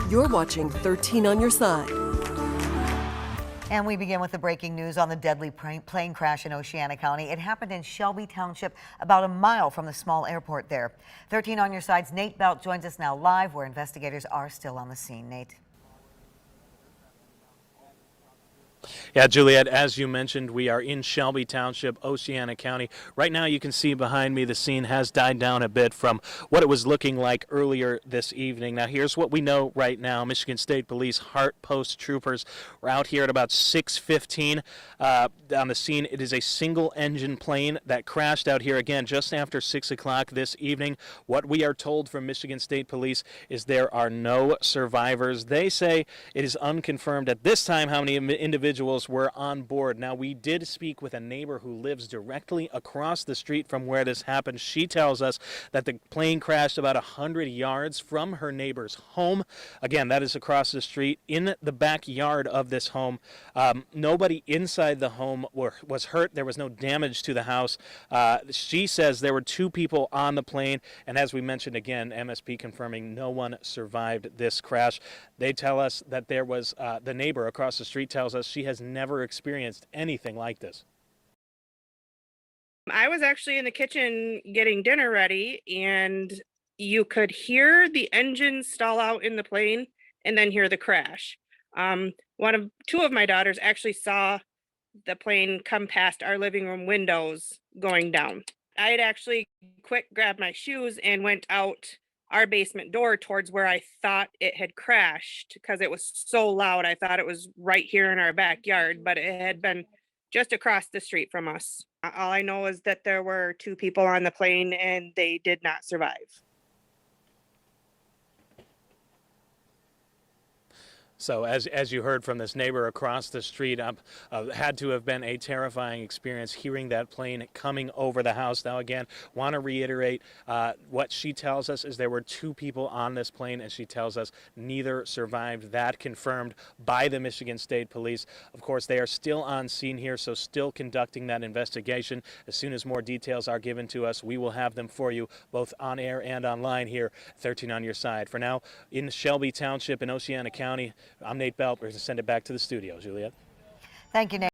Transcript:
You're watching 13 on your side. And we begin with the breaking news on the deadly plane crash in Oceana County. It happened in Shelby Township, about a mile from the small airport there. 13 on your side's Nate Belt joins us now live, where investigators are still on the scene. Nate. Yeah, Juliet, as you mentioned, we are in Shelby Township, Oceana County. Right now you can see behind me the scene has died down a bit from what it was looking like earlier this evening. Now here's what we know right now. Michigan State Police Hart Post troopers were out here at about 6:15 on the scene. It is a single engine plane that crashed out here again just after 6 o'clock this evening. What we are told from Michigan State Police is there are no survivors. They say it is unconfirmed at this time how many individuals were on board. Now, we did speak with a neighbor who lives directly across the street from where this happened. She tells us that the plane crashed about 100 yards from her neighbor's home. Again, that is across the street in the backyard of this home. Nobody inside the home was hurt. There was no damage to the house. She says there were 2 people on the plane, and as we mentioned again, MSP confirming no one survived this crash. They tell us that there was, the neighbor across the street tells us she has never experienced anything like this. I was actually in the kitchen getting dinner ready, and you could hear the engine stall out in the plane and then hear the crash. 2 of my daughters actually saw the plane come past our living room windows going down. I had actually quick grabbed my shoes and went out our basement door towards where I thought it had crashed because it was so loud. I thought it was right here in our backyard, but it had been just across the street from us. All I know is that there were 2 people on the plane and they did not survive. So as you heard from this neighbor across the street, had to have been a terrifying experience hearing that plane coming over the house. Now again, want to reiterate what she tells us is there were 2 people on this plane, and she tells us neither survived. That confirmed by the Michigan State Police. Of course, they are still on scene here, so still conducting that investigation. As soon as more details are given to us, we will have them for you both on air and online here, 13 on your side. For now, in Shelby Township in Oceana County, I'm Nate Belt. We're going to send it back to the studio. Juliet. Thank you, Nate.